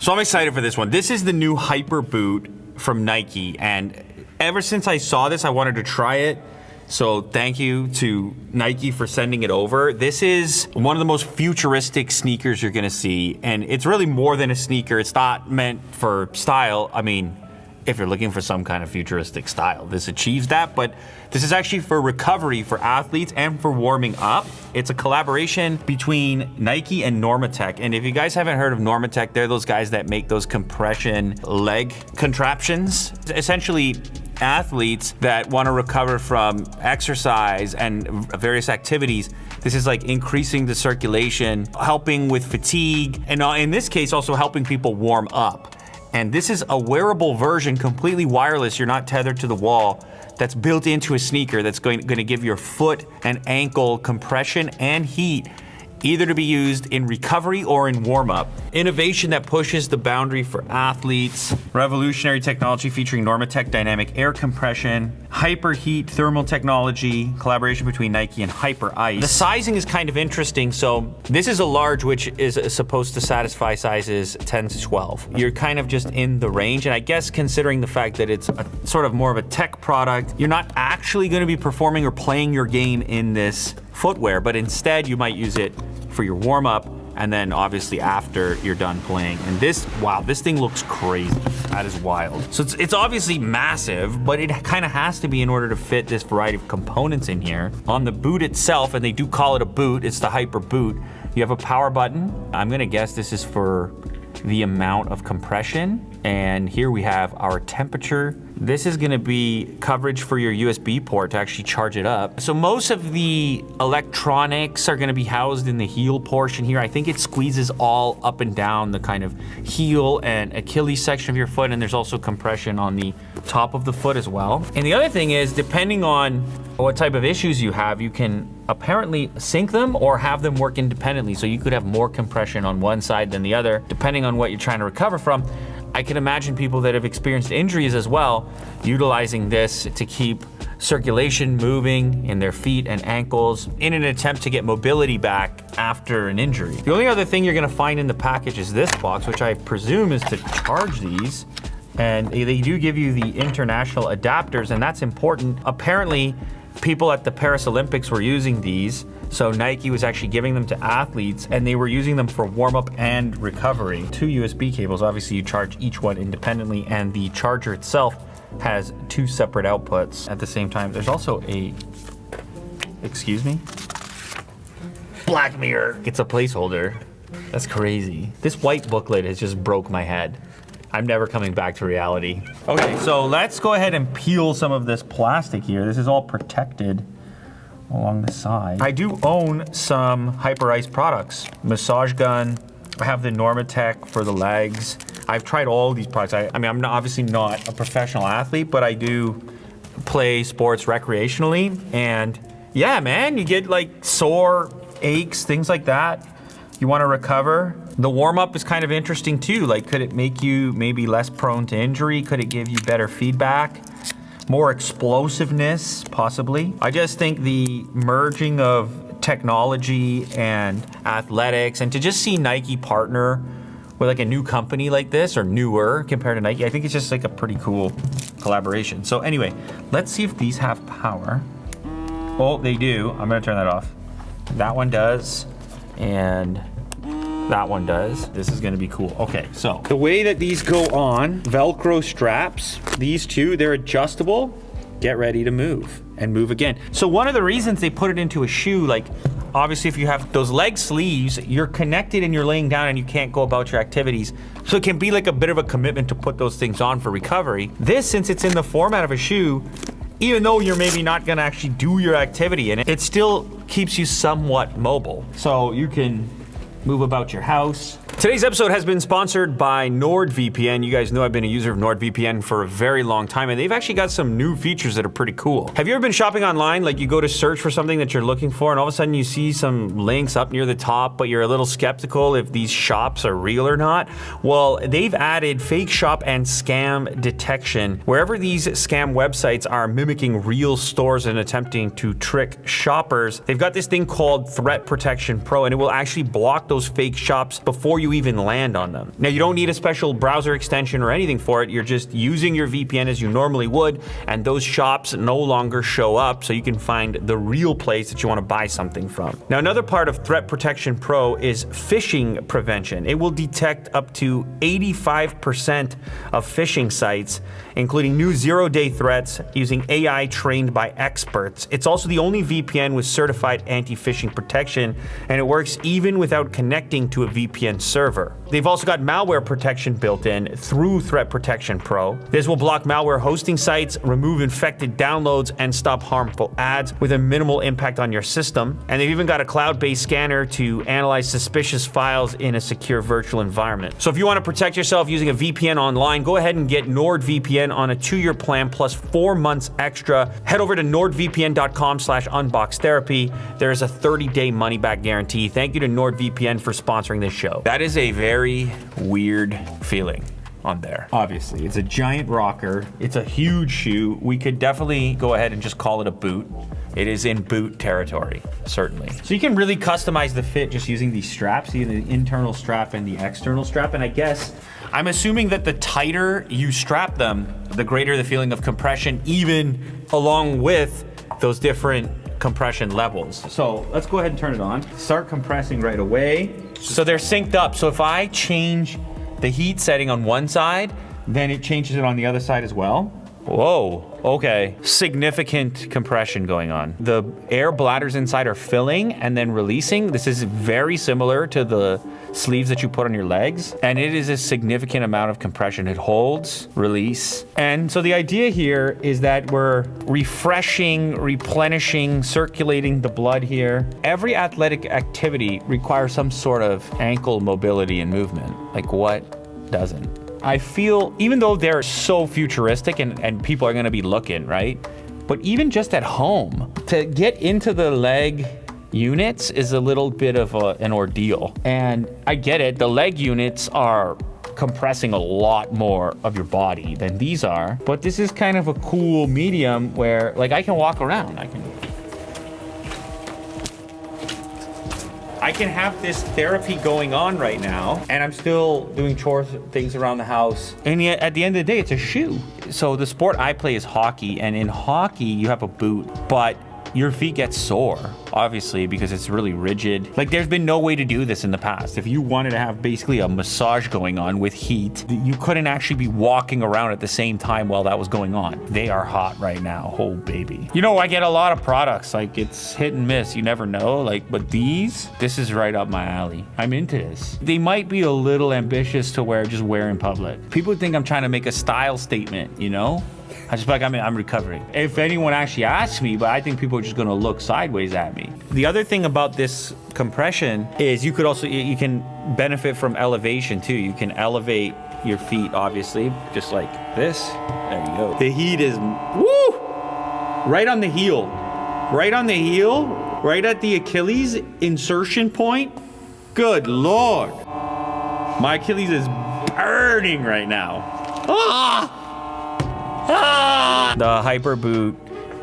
So I'm excited for this one. This is the new Hyperboot from Nike, and ever since I saw this, I wanted to try it. So thank you to Nike for sending it over. This is one of the most futuristic sneakers you're gonna see, and it's really more than a sneaker. It's not meant for style. I mean, if you're looking for some kind of futuristic style, this achieves that, but this is actually for recovery for athletes and for warming up. It's a collaboration between Nike and Normatec, and if you guys haven't heard of Normatec, they're those guys that make those compression leg contraptions. Essentially, athletes that want to recover from exercise and various activities, this is like increasing the circulation, helping with fatigue, and in this case, also helping people warm up. And this is a wearable version, completely wireless. You're not tethered to the wall. That's built into a sneaker that's going to give your foot and ankle compression and heat, either to be used in recovery or in warm-up. Innovation that pushes the boundary for athletes. Revolutionary technology featuring Normatec dynamic air compression. Hyperheat thermal technology. Collaboration between Nike and Hyper Ice. The sizing is kind of interesting. So this is a large, which is supposed to satisfy sizes 10 to 12. You're kind of just in the range. And I guess considering the fact that it's a sort of more of a tech product, you're not actually going to be performing or playing your game in this footwear, but instead you might use it for your warm-up, and then obviously after you're done playing. And this, wow, this thing looks crazy. That is wild. So it's obviously massive, but it kind of has to be in order to fit this variety of components in here. On the boot itself, and they do call it a boot, it's the Hyperboot, you have a power button. I'm gonna guess this is for the amount of compression. And here we have our temperature. This is gonna be coverage for your USB port to actually charge it up. So most of the electronics are gonna be housed in the heel portion here. I think it squeezes all up and down the kind of heel and Achilles section of your foot, and there's also compression on the top of the foot as well. And the other thing is, depending on what type of issues you have, you can apparently sync them or have them work independently. So you could have more compression on one side than the other, depending on what you're trying to recover from. I can imagine people that have experienced injuries as well, utilizing this to keep circulation moving in their feet and ankles in an attempt to get mobility back after an injury. The only other thing you're gonna find in the package is this box, which I presume is to charge these. And they do give you the international adapters, and that's important. Apparently, people at the Paris Olympics were using these. So Nike was actually giving them to athletes, and they were using them for warm-up and recovery. 2 USB cables, obviously you charge each one independently, and the charger itself has 2 separate outputs at the same time. There's also a, excuse me? Black mirror. It's a placeholder. That's crazy. This white booklet has just broke my head. I'm never coming back to reality. Okay, so let's go ahead and peel some of this plastic here. This is all protected along the side. I do own some Hyper Ice products. Massage gun, I have the Normatec for the legs. I've tried all these products. I mean, I'm obviously not a professional athlete, but I do play sports recreationally. And yeah, man, you get like sore aches, things like that. You wanna recover. The warm-up is kind of interesting too. Like, could it make you maybe less prone to injury? Could it give you better feedback? More explosiveness, possibly. I just think the merging of technology and athletics, and to just see Nike partner with like a new company like this, or newer compared to Nike, I think it's just like a pretty cool collaboration. So anyway, let's see if these have power. Oh, they do. I'm gonna turn that off. That one does, and that one does. This is gonna be cool. Okay, so the way that these go on, Velcro straps, these two, they're adjustable. Get ready to move and move again. So one of the reasons they put it into a shoe, like obviously if you have those leg sleeves, you're connected and you're laying down and you can't go about your activities. So it can be like a bit of a commitment to put those things on for recovery. This, since it's in the format of a shoe, even though you're maybe not gonna actually do your activity in it, it still keeps you somewhat mobile. So you can move about your house. Today's episode has been sponsored by NordVPN. You guys know I've been a user of NordVPN for a very long time, and they've actually got some new features that are pretty cool. Have you ever been shopping online? Like you go to search for something that you're looking for, and all of a sudden you see some links up near the top, but you're a little skeptical if these shops are real or not? Well, they've added fake shop and scam detection. Wherever these scam websites are mimicking real stores and attempting to trick shoppers, they've got this thing called Threat Protection Pro, and it will actually block those fake shops before you even land on them. Now, you don't need a special browser extension or anything for it. You're just using your VPN as you normally would, and those shops no longer show up, so you can find the real place that you want to buy something from. Now, another part of Threat Protection Pro is phishing prevention. It will detect up to 85% of phishing sites, including new zero-day threats using AI trained by experts. It's also the only VPN with certified anti-phishing protection, and it works even without connecting to a VPN server. They've also got malware protection built in through Threat Protection Pro. This will block malware hosting sites, remove infected downloads, and stop harmful ads with a minimal impact on your system. And they've even got a cloud-based scanner to analyze suspicious files in a secure virtual environment. So if you want to protect yourself using a VPN online, go ahead and get NordVPN on a 2-year plan plus 4 months extra. Head over to nordvpn.com/unboxtherapy. There is a 30-day money-back guarantee. Thank you to NordVPN for sponsoring this show. That is a very weird feeling on there. Obviously, it's a giant rocker. It's a huge shoe. We could definitely go ahead and just call it a boot. It is in boot territory, certainly. So you can really customize the fit just using these straps, the internal strap and the external strap. And I guess, I'm assuming that the tighter you strap them, the greater the feeling of compression, even along with those different compression levels. So let's go ahead and turn it on. Start compressing right away. So they're synced up. So if I change the heat setting on one side, then it changes it on the other side as well. Whoa, okay. Significant compression going on. The air bladders inside are filling and then releasing. This is very similar to the sleeves that you put on your legs, and it is a significant amount of compression. It holds, release. And so the idea here is that we're refreshing, replenishing, circulating the blood here. Every athletic activity requires some sort of ankle mobility and movement. Like, what doesn't? I feel, even though they're so futuristic and people are gonna be looking, right? But even just at home, to get into the leg units is a little bit of an ordeal. And I get it, the leg units are compressing a lot more of your body than these are, but this is kind of a cool medium where, like, I can walk around, I can have this therapy going on right now, and I'm still doing chores, things around the house. And yet, at the end of the day, it's a shoe. So the sport I play is hockey, and in hockey, you have a boot, but your feet get sore, obviously, because it's really rigid. Like, there's been no way to do this in the past. If you wanted to have basically a massage going on with heat, you couldn't actually be walking around at the same time while that was going on. They are hot right now, oh baby. You know, I get a lot of products, like it's hit and miss, you never know, like, but this is right up my alley. I'm into this. They might be a little ambitious to just wear in public. People think I'm trying to make a style statement, you know? I just feel like I'm recovering. If anyone actually asks me, but I think people are just gonna look sideways at me. The other thing about this compression is you can benefit from elevation too. You can elevate your feet, obviously, just like this. There you go. The heat is, woo! Right on the heel. Right on the heel, right at the Achilles insertion point. Good Lord. My Achilles is burning right now. Ah! The Hyperboot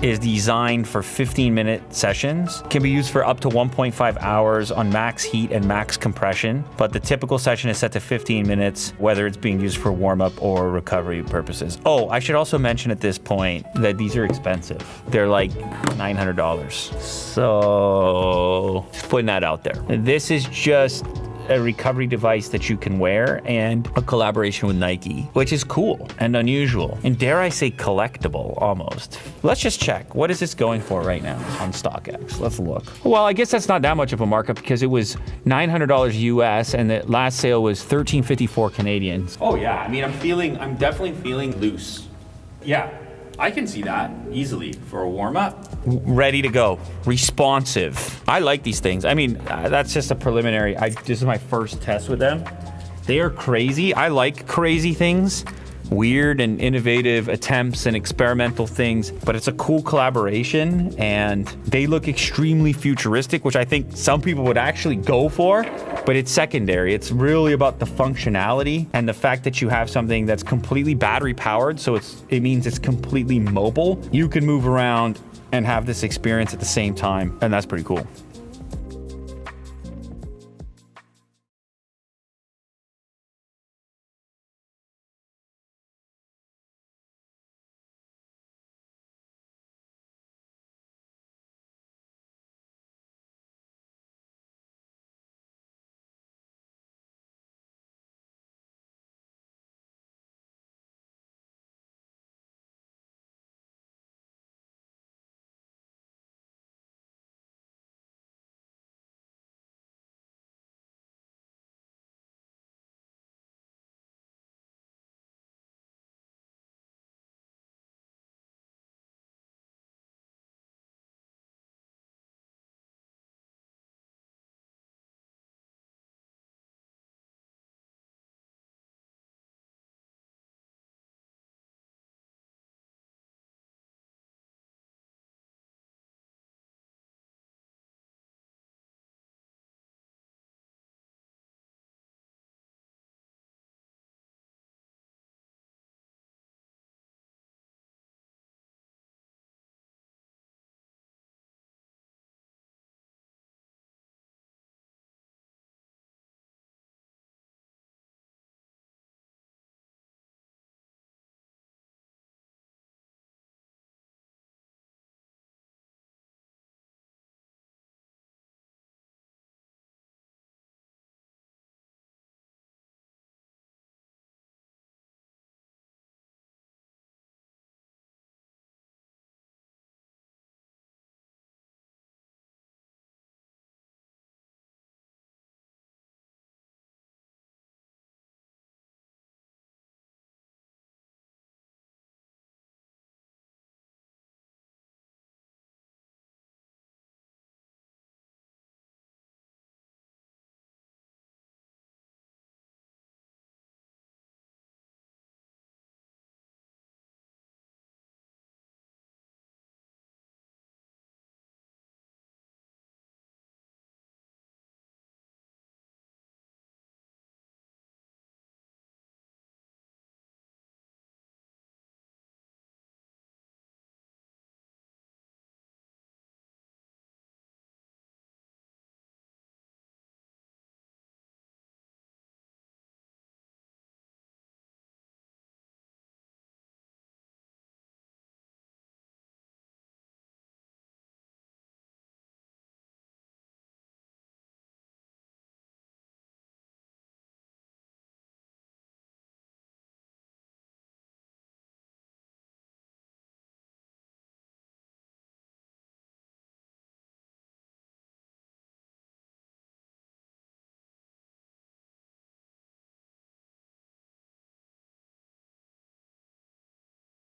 is designed for 15-minute sessions. Can be used for up to 1.5 hours on max heat and max compression, but the typical session is set to 15 minutes, whether it's being used for warm-up or recovery purposes. Oh, I should also mention at this point that these are expensive. They're like $900. So, just putting that out there. This is just a recovery device that you can wear and a collaboration with Nike, which is cool and unusual, and dare I say collectible almost. Let's just check. What is this going for right now on StockX? Let's look. Well, I guess that's not that much of a markup because it was $900 US and the last sale was $13.54 Canadian. Oh yeah, I mean, I'm definitely feeling loose. Yeah. I can see that easily for a warm-up. Ready to go. Responsive. I like these things. I mean, that's just a preliminary. This is my first test with them. They are crazy. I like crazy things. Weird and innovative attempts and experimental things, but it's a cool collaboration and they look extremely futuristic, which I think some people would actually go for, but it's secondary. It's really about the functionality and the fact that you have something that's completely battery powered, so it means it's completely mobile. You can move around and have this experience at the same time, and that's pretty cool.